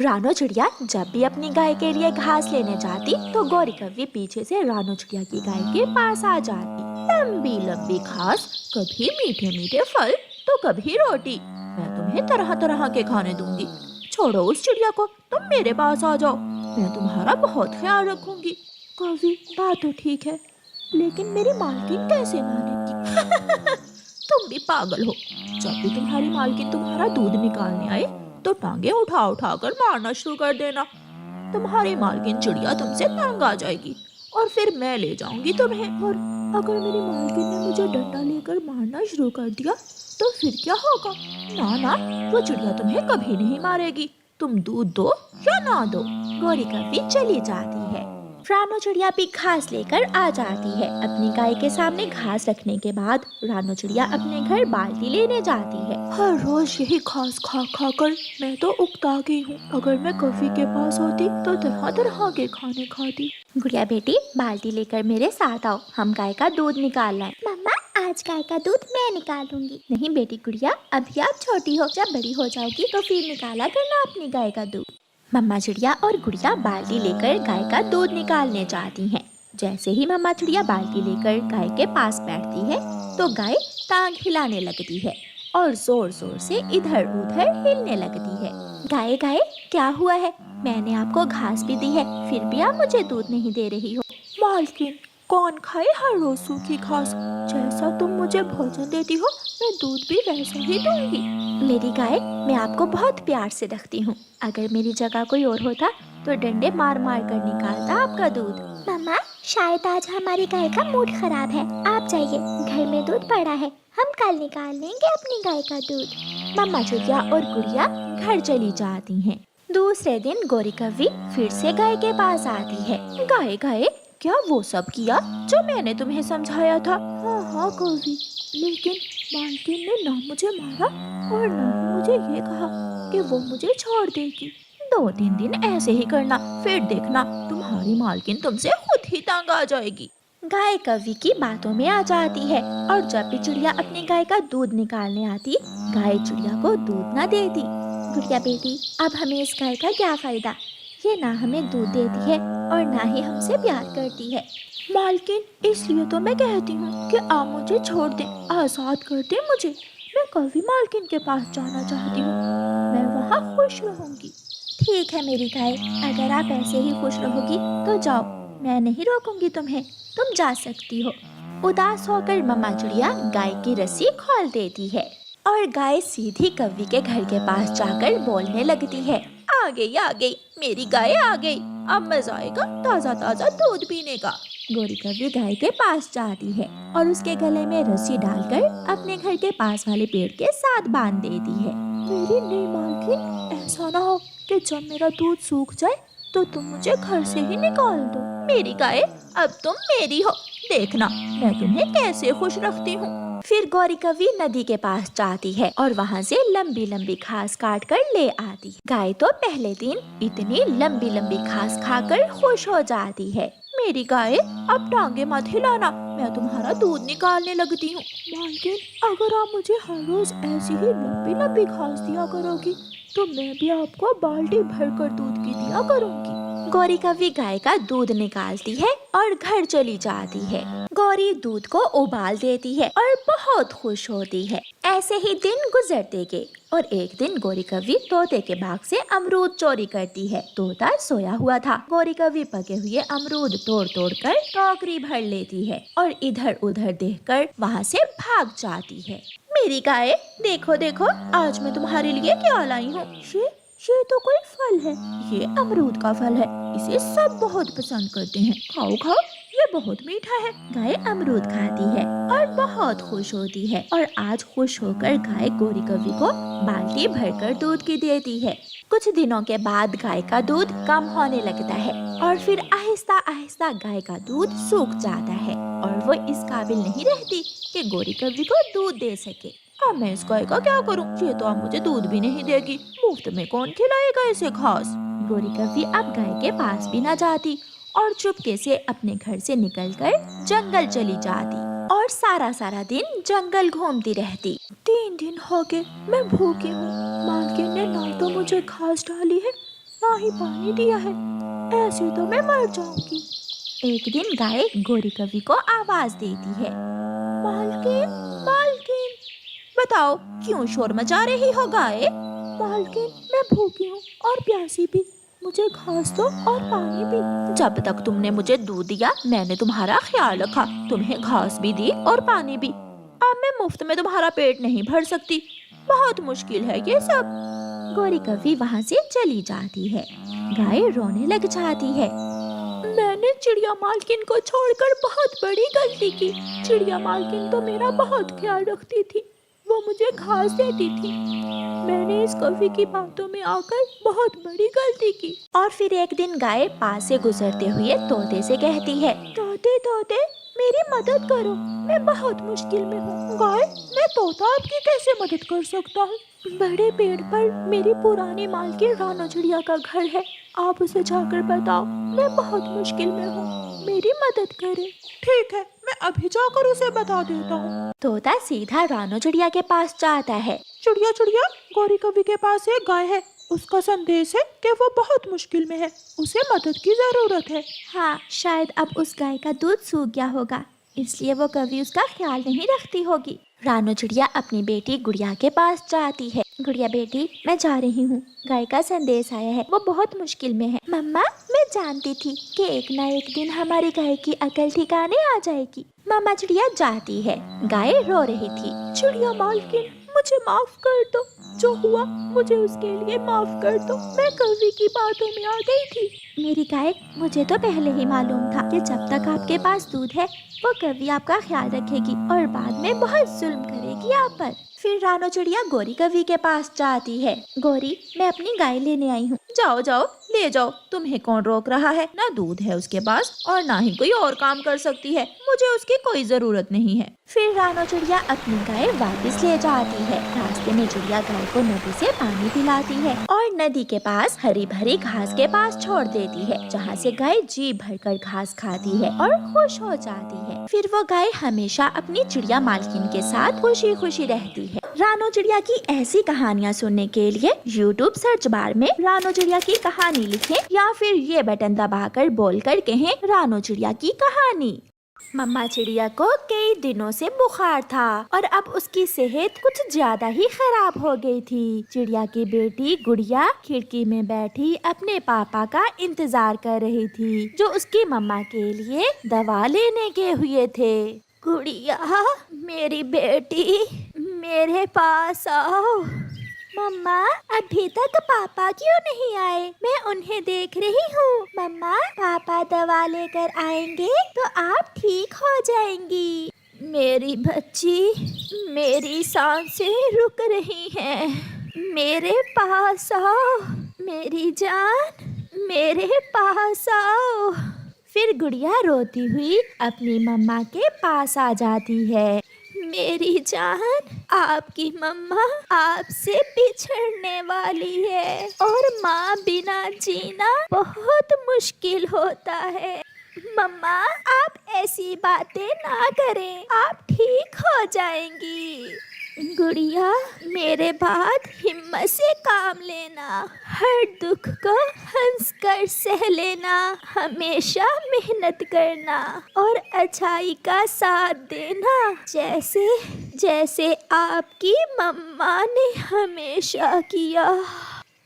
रानो चिड़िया जब भी अपनी गाय के लिए घास लेने जाती तो गौरी कव्वी पीछे से रानो चिड़िया की गाय के पास आ जाती। लंबी लंबी घास, कभी मीठे मीठे फल तो कभी रोटी। मैं तुम्हें तरह तरह के खाने दूंगी। छोड़ो उस चिड़िया को, तुम मेरे पास आ जाओ, मैं तुम्हारा बहुत ख्याल रखूंगी। कव्वी, बात तो ठीक है, लेकिन मेरी मालकिन कैसे मानेगी? तुम भी पागल हो। जब भी तुम्हारी मालकिन तुम्हारा दूध निकालने आए तो टांगे उठा उठा कर मारना शुरू कर देना। तुम्हारी मालकिन चिड़िया तुमसे तंग आ जाएगी और फिर मैं ले जाऊंगी तुम्हें। और अगर मेरी मालकिन ने मुझे डंडा लेकर मारना शुरू कर दिया तो फिर क्या होगा? ना ना, वो चिड़िया तुम्हें कभी नहीं मारेगी। तुम दूध दो या ना दो। गौरी कव्वी चली जाती है। रानो चिड़िया भी घास लेकर आ जाती है। अपनी गाय के सामने घास रखने के बाद रानो चिड़िया अपने घर बाल्टी लेने जाती है। हर रोज यही घास खा खा कर मैं तो उकता गई हूँ। अगर मैं कव्वी के पास होती तो तरह तरह के खाने खाती। गुड़िया बेटी, बाल्टी लेकर मेरे साथ आओ, हम गाय का दूध निकाल लाएं। मम्मा, आज गाय का दूध मैं निकालूंगी। नहीं बेटी गुड़िया, अभी आप छोटी हो, जब बड़ी हो जाओगी तो फिर निकाला करना अपनी गाय का दूध। मम्मा चिड़िया और गुड़िया बाल्टी लेकर गाय का दूध निकालने जाती हैं। जैसे ही मम्मा चिड़िया बाल्टी लेकर गाय के पास बैठती है तो गाय टांग हिलाने लगती है और जोर जोर से इधर उधर हिलने लगती है। गाय गाय, क्या हुआ है? मैंने आपको घास भी दी है, फिर भी आप मुझे दूध नहीं दे रही हो। मालकिन, कौन खाए हर रोज सूखी घास? जैसा तुम मुझे भोजन देती हो मैं दूध भी वैसा ही दूंगी। मेरी गाय, मैं आपको बहुत प्यार से रखती हूँ। अगर मेरी जगह कोई और होता तो डंडे मार मार कर निकालता आपका दूध। मम्मा, शायद आज हमारी गाय का मूड खराब है। आप जाइए, घर में दूध पड़ा है, हम कल निकाल लेंगे अपनी गाय का दूध। मम्मा चिड़िया और गुड़िया घर चली जाती हैं। दूसरे दिन गौरी कव्वी फिर से गाय के पास आती है। गाय गाय, क्या वो सब किया जो मैंने तुम्हें समझाया था? हाँ हाँ कव्वी, लेकिन मालकिन ने ना मुझे मारा और ना ही मुझे ये कहा कि वो मुझे छोड़ देगी। 2-3 दिन ऐसे ही करना, फिर देखना तुम्हारी मालकिन तुमसे खुद ही तंग आ जाएगी। गाय कव्वी की बातों में आ जाती है और जब भी चिड़िया अपनी गाय का दूध निकालने आती, गाय चिड़िया को दूध न देती। गुड़िया बेटी, अब हमें इस गाय का क्या फायदा? ये ना हमें दूध देती है और ना ही हमसे प्यार करती है। मालकिन, इसलिए तो मैं कहती हूँ कि आप मुझे छोड़ दें, आजाद कर दें मुझे। मैं कव्वी मालकिन के पास जाना चाहती हूँ, मैं वहाँ खुश रहूंगी। ठीक है मेरी गाय, अगर आप ऐसे ही खुश रहोगी तो जाओ, मैं नहीं रोकूंगी तुम्हें, तुम जा सकती हो। उदास होकर मम्मा चिड़िया गाय की रस्सी खोल देती है और गाय सीधी कव्वी के घर के पास जाकर बोलने लगती है। आ गई मेरी गाय आ गई, अब मजा आएगा ताजा ताजा दूध पीने का। गौरी कव्वी गाय के पास जाती है और उसके गले में रस्सी डालकर अपने घर के पास वाले पेड़ के साथ बांध देती है। मेरी नई मालकिन, ऐसा ना हो कि जब मेरा दूध सूख जाए तो तुम मुझे घर से ही निकाल दो। मेरी गाय, अब तुम मेरी हो, देखना मैं तुम्हें कैसे खुश रखती हूँ। फिर गौरी कव्वी नदी के पास जाती है और वहाँ से लंबी लंबी घास काट कर ले आती। गाय तो पहले दिन इतनी लंबी लंबी घास खाकर खुश हो जाती है। मेरी गाय, अब टांगे मत हिलाना, मैं तुम्हारा दूध निकालने लगती हूँ। मालकिन, अगर आप मुझे हर रोज ऐसी ही लंबी लंबी घास दिया करोगी तो मैं भी आपको बाल्टी भर कर दूध की दिया करूँगी। गौरी कव्वी गाय का दूध निकालती है और घर चली जाती है। गौरी दूध को उबाल देती है और बहुत खुश होती है। ऐसे ही दिन गुजरते गए और एक दिन गौरी कव्वी तोते के बाग से अमरूद चोरी करती है। तोता सोया हुआ था। गौरी कव्वी पके हुए अमरूद तोड़ तोड़ कर टोकरी भर लेती है और इधर उधर देखकर वहाँ से भाग जाती है। मेरी गाय, देखो देखो, आज मैं तुम्हारे लिए क्या लाई हूँ। ये तो कोई फल है, ये अमरूद का फल है, इसे सब बहुत पसंद करते हैं, खाओ खाओ, ये बहुत मीठा है। गाय अमरूद खाती है और बहुत खुश होती है और आज खुश होकर गाय गौरी कव्वी को बाल्टी भरकर दूध की देती है। कुछ दिनों के बाद गाय का दूध कम होने लगता है और फिर आहिस्ता आहिस्ता गाय का दूध सूख जाता है और वो इस काबिल नहीं रहती कि गौरी कव्वी को दूध दे सके। अब मैं इस गाय का क्या करूं? ये तो अब मुझे दूध भी नहीं देगी, मुफ्त में कौन खिलाएगा इसे घास। गौरी कव्वी अब गाय के पास भी न जाती और चुपके से अपने घर से निकलकर जंगल चली जाती और सारा दिन जंगल घूमती रहती। 3 दिन हो गए, मैं भूखी हूँ। मालकिन ने ना तो मुझे घास डाली है نہ ہی پانی دیا ہے، ایسے تو میں مر جاؤں گی۔ ایک دن گائے گوری کوی کو آواز دیتی ہے، مالکن مالکن، بتاؤ کیوں شور مچا رہی ہو گائے؟ مالکن میں بھوکی ہوں اور پیاسی بھی، مجھے گھاس دو اور پانی بھی۔ جب تک تم نے مجھے دودھ دیا میں نے تمہارا خیال رکھا، تمہیں گھاس بھی دی اور پانی بھی، اب میں مفت میں تمہارا پیٹ نہیں بھر سکتی، بہت مشکل ہے یہ سب۔ گوری کوی وہاں سے چلی جاتی ہے، گائے رونے لگ جاتی ہے، میں نے چڑیا مالکن کو چھوڑ کر بہت بڑی غلطی کی، چڑیا مالکن تو میرا بہت خیال رکھتی تھی، وہ مجھے گھاس دیتی تھی، میں نے اس کوی کی باتوں میں آ کر بہت بڑی غلطی کی۔ اور پھر ایک دن گائے پاس سے گزرتے ہوئے طوطے سے کہتی ہے، طوطے طوطے میری مدد کرو، میں بہت مشکل میں ہوں۔ گائے میں طوطا آپ کی کیسے مدد کر سکتا ہوں؟ بڑے پیڑ پر میری پرانی مالکن رانو چڑیا کا گھر ہے، آپ اسے جا کر بتاؤ میں بہت مشکل میں ہوں، میری مدد کرے۔ ٹھیک ہے میں ابھی جا کر اسے بتا دیتا ہوں۔ طوطا سیدھا رانو چڑیا کے پاس جاتا ہے، چڑیا چڑیا گوری کوی کے پاس ایک گائے ہے، اس کا سندیش ہے کہ وہ بہت مشکل میں ہے، اسے مدد کی ضرورت ہے۔ ہاں شاید اب اس گائے کا دودھ سوکھ گیا ہوگا، اس لیے وہ کبھی اس کا خیال نہیں رکھتی ہوگی۔ رانو چڑیا اپنی بیٹی گڑیا کے پاس جاتی ہے، گڑیا بیٹی میں جا رہی ہوں، گائے کا سندیش آیا ہے، وہ بہت مشکل میں ہے۔ مما میں جانتی تھی کہ ایک نہ ایک دن ہماری گائے کی عقل ٹھکانے آ جائے گی۔ ماما چڑیا جاتی ہے، گائے رو رہی تھی، چڑیا مالکن مجھے معاف کر دو، جو ہوا مجھے اس کے لیے معاف کر دو، میں کوی کی باتوں میں آ گئی تھی۔ میری گائے مجھے تو پہلے ہی معلوم تھا کہ جب تک آپ کے پاس دودھ ہے وہ کوی آپ کا خیال رکھے گی اور بعد میں بہت ظلم کرے گی آپ پر۔ پھر رانو چڑیا گوری کوی کے پاس جاتی ہے، گوری میں اپنی گائے لینے آئی ہوں، جاؤ جاؤ لے جاؤ، تمہیں کون روک رہا ہے، نہ دودھ ہے اس کے پاس اور نہ ہی کوئی اور کام کر سکتی ہے، مجھے اس کی کوئی ضرورت نہیں ہے۔ پھر رانو چڑیا اپنی گائے واپس لے جاتی ہے، راستے میں چڑیا گائے کو ندی سے پانی پلاتی ہے اور ندی کے پاس ہری بھری گھاس کے پاس چھوڑ دیتی ہے، جہاں سے گائے جی بھر کر گھاس کھاتی ہے اور خوش ہو جاتی ہے۔ پھر وہ گائے ہمیشہ اپنی چڑیا مالکن کے ساتھ خوشی خوشی رہتی ہے۔ رانو چڑیا کی ایسی کہانیاں سننے کے لیے یوٹیوب سرچ بار میں رانو چڑیا کی کہانی لکھیں یا پھر یہ بٹن دبا کر بول کر کہیں رانو چڑیا کی کہانی۔ مما چڑیا کو کئی دنوں سے بخار تھا اور اب اس کی صحت کچھ زیادہ ہی خراب ہو گئی تھی۔ چڑیا کی بیٹی گڑیا کھڑکی میں بیٹھی اپنے پاپا کا انتظار کر رہی تھی، جو اس کی مما کے لیے دوا لینے گئے ہوئے تھے۔ گڑیا میری بیٹی میرے پاس آؤ۔ مما ابھی تک پاپا کیوں نہیں آئے؟ میں انہیں دیکھ رہی ہوں۔ مما پاپا دوا لے کر آئیں گے تو آپ ٹھیک ہو جائیں گی۔ میری بچی میری سانسیں رک رہی ہیں، میرے پاس آؤ، میری جان میرے پاس آؤ۔ پھر گڑیا روتی ہوئی اپنی مما کے پاس آ جاتی ہے۔ میری جان آپ کی مما آپ سے بچھڑنے والی ہے اور ماں بنا جینا بہت مشکل ہوتا ہے۔ مما آپ ایسی باتیں نہ کریں، آپ ٹھیک ہو جائیں گی۔ گڑیا میرے بعد ہمت سے کام لینا، ہر دکھ کو ہنس کر سہ لینا، ہمیشہ محنت کرنا اور اچھائی کا ساتھ دینا، جیسے آپ کی مما نے ہمیشہ کیا۔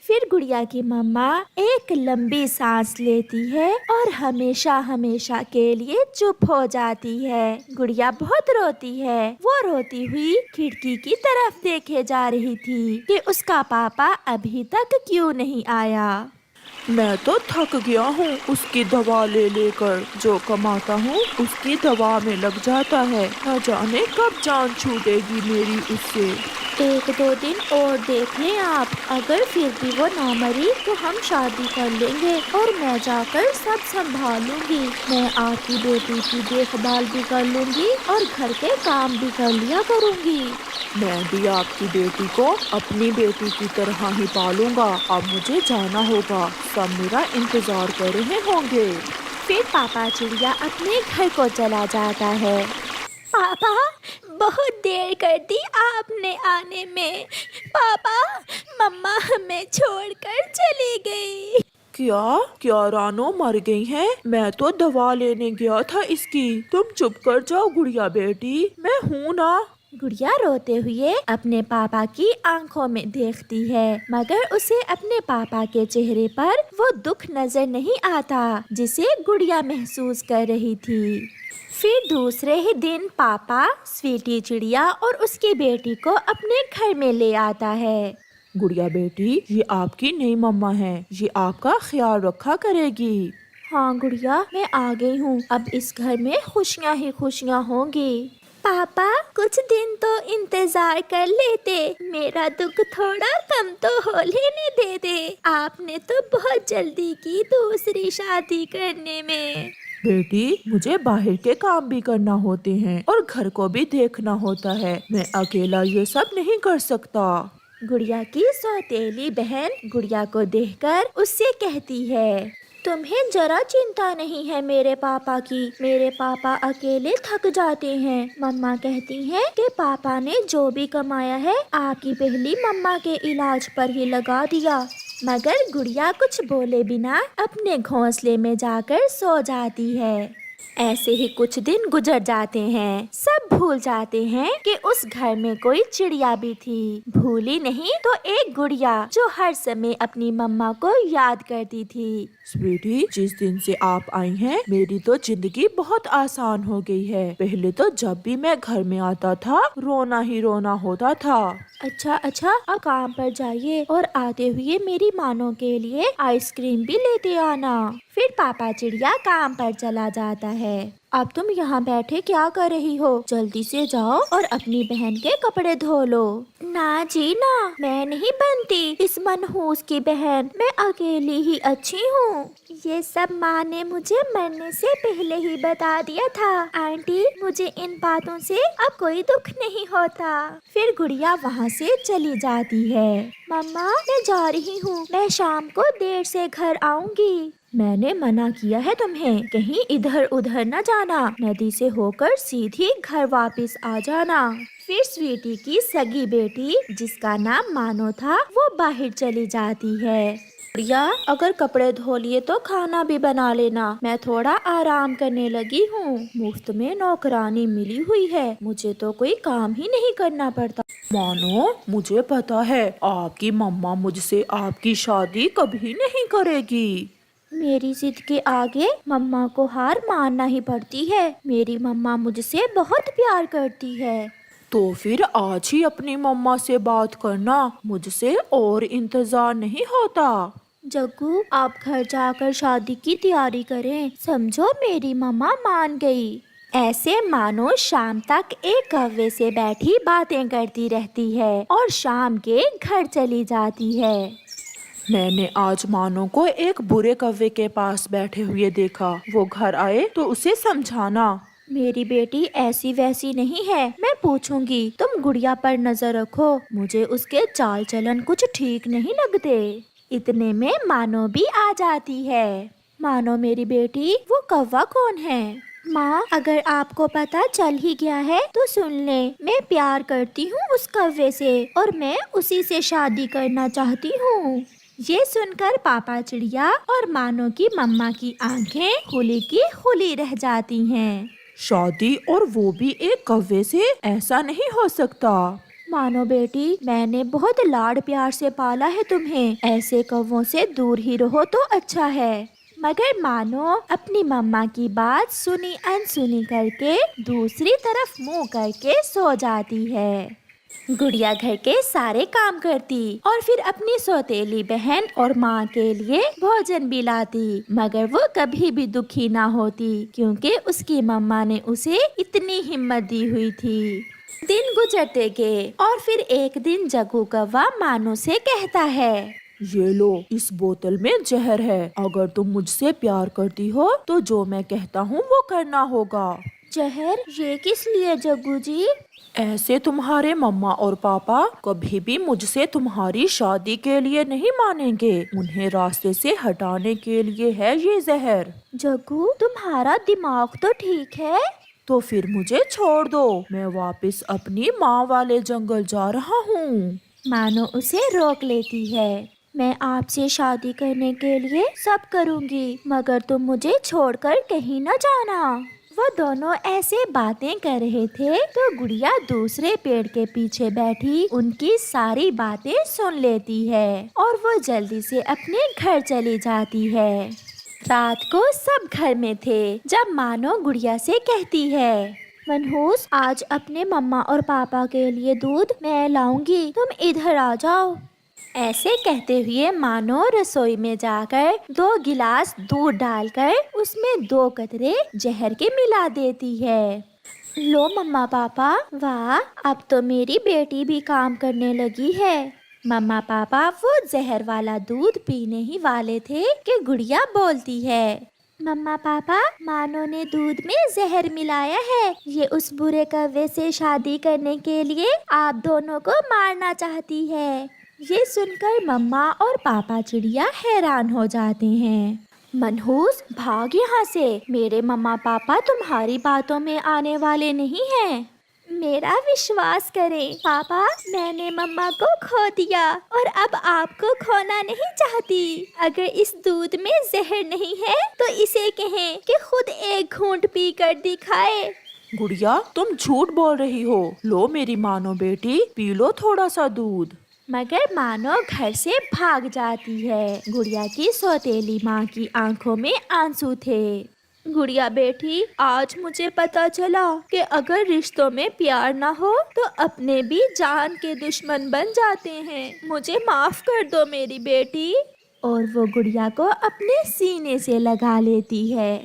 پھر گڑیا کی مما ایک لمبی سانس لیتی ہے اور ہمیشہ کے لیے چپ ہو جاتی ہے۔ گڑیا بہت روتی ہے، وہ روتی ہوئی کھڑکی کی طرف دیکھے جا رہی تھی کہ اس کا پاپا ابھی تک کیوں نہیں آیا۔ میں تو تھک گیا ہوں اس کی دوا لے لے کر، جو کماتا ہوں اس کی دوا میں لگ جاتا ہے، نہ جانے کب جان چھوٹے گی میری اس سے۔ ایک دو دن اور دیکھ لیں آپ، اگر پھر بھی وہ نہ مری تو ہم شادی کر لیں گے اور میں جا کر سب سنبھالوں گی، میں آپ کی بیٹی کی دیکھ بھال بھی کر لوں گی اور گھر کے کام بھی کر لیا کروں گی۔ میں بھی آپ کی بیٹی کو اپنی بیٹی کی طرح ہی پالوں گا، اب مجھے جانا ہوگا، سب میرا انتظار کر رہے ہوں گے۔ پھر پاپا چڑیا اپنے گھر کو چلا جاتا ہے۔ پاپا بہت دیر کر دی آپ अपने आने में पापा मम्मा हमें छोड़कर चली गई। क्या क्या रानो मर गई है? मैं तो दवा लेने गया था इसकी। तुम चुप कर जाओ गुड़िया बेटी, मैं हूँ ना। गुड़िया रोते हुए अपने पापा की आंखों में देखती है, मगर उसे अपने पापा के चेहरे पर वो दुख नजर नहीं आता जिसे गुड़िया महसूस कर रही थी। फिर दूसरे ही दिन पापा स्वीटी चिड़िया और उसकी बेटी को अपने घर में ले आता है। गुड़िया बेटी, ये आपकी नई मम्मा है, ये आपका ख्याल रखा करेगी। हाँ गुड़िया, मैं आ गई हूँ। अब इस घर में खुशियाँ ही खुशियाँ होंगी। पापा कुछ दिन तो इंतजार कर लेते, मेरा दुख थोड़ा कम तो हो लेने दे दे। आपने तो बहुत जल्दी की दूसरी शादी करने में। बेटी, मुझे बाहर के काम भी करना होते हैं और घर को भी देखना होता है, मैं अकेला ये सब नहीं कर सकता। गुड़िया की सौतेली बहन गुड़िया को देखकर उससे कहती है, तुम्हें जरा चिंता नहीं है मेरे पापा की। मेरे पापा अकेले थक जाते हैं। मम्मा कहती हैं कि पापा ने जो भी कमाया है आपकी पहली मम्मा के इलाज पर ही लगा दिया। मगर गुड़िया कुछ बोले बिना अपने घोंसले में जाकर सो जाती है। ऐसे ही कुछ दिन गुजर जाते हैं। सब भूल जाते हैं कि उस घर में कोई चिड़िया भी थी। भूली नहीं तो एक गुड़िया जो हर समय अपनी मम्मा को याद करती थी। स्वीटी, जिस दिन से आप आई हैं, मेरी तो जिंदगी बहुत आसान हो गई है। पहले तो जब भी मैं घर में आता था रोना ही रोना होता था। अच्छा, अब काम पर जाइए और आते हुए मेरी मानो के लिए आइसक्रीम भी लेते आना। फिर पापा चिड़िया काम पर चला जाता है। अब तुम यहाँ बैठे क्या कर रही हो? जल्दी से जाओ और अपनी बहन के कपड़े धो लो। ना जी ना, मैं नहीं बनती इस मनहूस की बहन, मैं अकेली ही अच्छी हूँ। ये सब माँ ने मुझे मरने से पहले ही बता दिया था। आंटी, मुझे इन बातों से अब कोई दुख नहीं होता। फिर गुड़िया वहाँ से चली जाती है। मम्मा, मैं जा रही हूँ, मैं शाम को देर से घर आऊंगी। मैंने मना किया है तुम्हें, कहीं इधर उधर न जाना। नदी से होकर सीधी घर वापस आ जाना। फिर स्वीटी की सगी बेटी जिसका नाम मानो था वो बाहर चली जाती है। गुड़िया, अगर कपड़े धो लिए तो खाना भी बना लेना, मैं थोड़ा आराम करने लगी हूँ। मुफ्त में नौकरानी मिली हुई है, मुझे तो कोई काम ही नहीं करना पड़ता। मानो, मुझे पता है आपकी मम्मा मुझसे आपकी शादी कभी नहीं करेगी। मेरी जिद के आगे मम्मा को हार मानना ही पड़ती है। मेरी मम्मा मुझसे बहुत प्यार करती है। तो फिर आज ही अपनी मम्मा से बात करना, मुझसे और इंतजार नहीं होता। जग्गू, आप घर जाकर शादी की तैयारी करें, समझो मेरी मम्मा मान गई। ऐसे मानो शाम तक एक कौवे से बैठी बातें करती रहती है और शाम के घर चली जाती है। मैंने आज मानो को एक बुरे कौवे के पास बैठे हुए देखा। वो घर आए तो उसे समझाना। मेरी बेटी ऐसी वैसी नहीं है, मैं पूछूंगी। तुम गुड़िया पर नजर रखो, मुझे उसके चाल चलन कुछ ठीक नहीं लगते। इतने में मानो भी आ जाती है। मानो मेरी बेटी, वो कौवा कौन है? माँ, अगर आपको पता चल ही गया है तो सुन ले, मैं प्यार करती हूँ उस कौवे से और मैं उसी से शादी करना चाहती हूँ। ये सुनकर पापा चिड़िया और मानो की मम्मा की आंखें खुली की खुली रह जाती हैं। शादी, और वो भी एक कौवे से? ऐसा नहीं हो सकता। मानो बेटी, मैंने बहुत लाड प्यार से पाला है तुम्हें, ऐसे कौवों से दूर ही रहो तो अच्छा है। मगर मानो अपनी मम्मा की बात सुनी अनसुनी करके दूसरी तरफ मुंह करके सो जाती है। गुड़िया घर के सारे काम करती और फिर अपनी सौतेली बहन और माँ के लिए भोजन भी लाती, मगर वो कभी भी दुखी ना होती क्योंकि उसकी मम्मा ने उसे इतनी हिम्मत दी हुई थी। दिन गुजरते गए और फिर एक दिन जग्गू कौवा मानो से कहता है, ये लो, इस बोतल में जहर है। अगर तुम मुझसे प्यार करती हो तो जो मैं कहता हूँ वो करना होगा। जहर? ये किस लिए जग्गू जी? ऐसे तुम्हारे मम्मा और पापा कभी भी मुझसे तुम्हारी शादी के लिए नहीं मानेंगे। उन्हें रास्ते से हटाने के लिए है ये जहर। जग्गू, तुम्हारा दिमाग तो ठीक है। तो फिर मुझे छोड़ दो, मैं वापस अपनी माँ वाले जंगल जा रहा हूँ। मानो उसे रोक लेती है। मैं आपसे शादी करने के लिए सब करूँगी, मगर तुम मुझे छोड़कर कहीं न जाना। वो दोनों ऐसे बातें कर रहे थे तो गुड़िया दूसरे पेड़ के पीछे बैठी उनकी सारी बातें सुन लेती है और वो जल्दी से अपने घर चली जाती है। रात को सब घर में थे जब मानो गुड़िया से कहती है, मनहूस, आज अपने मम्मा और पापा के लिए दूध मैं लाऊंगी, तुम इधर आ जाओ। ऐसे कहते हुए मानो रसोई में जाकर 2 गिलास दूध डालकर उसमें 2 कतरे जहर के मिला देती है। लो मम्मा पापा, वाह, अब तो मेरी बेटी भी काम करने लगी है। मम्मा पापा वो जहर वाला दूध पीने ही वाले थे कि गुड़िया बोलती है, मम्मा पापा, मानो ने दूध में जहर मिलाया है। ये उस बुरे कौवे से शादी करने के लिए आप दोनों को मारना चाहती है। ये सुनकर मम्मा और पापा चिड़िया हैरान हो जाते हैं। मनहूस, भाग यहाँ से, मेरे मम्मा पापा तुम्हारी बातों में आने वाले नहीं हैं। मेरा विश्वास करें पापा, मैंने मम्मा को खो दिया और अब आपको खोना नहीं चाहती। अगर इस दूध में जहर नहीं है तो इसे कहें कि खुद एक घूंट पी कर दिखाए। गुड़िया, तुम झूठ बोल रही हो। लो मेरी मानो बेटी, पी लो थोड़ा सा दूध। मगर मानो घर से भाग जाती है। गुड़िया की सौतेली माँ की आंखों में आंसू थे। गुड़िया बेटी, आज मुझे पता चला कि अगर रिश्तों में प्यार ना हो तो अपने भी जान के दुश्मन बन जाते हैं। मुझे माफ कर दो मेरी बेटी। और वो गुड़िया को अपने सीने से लगा लेती है।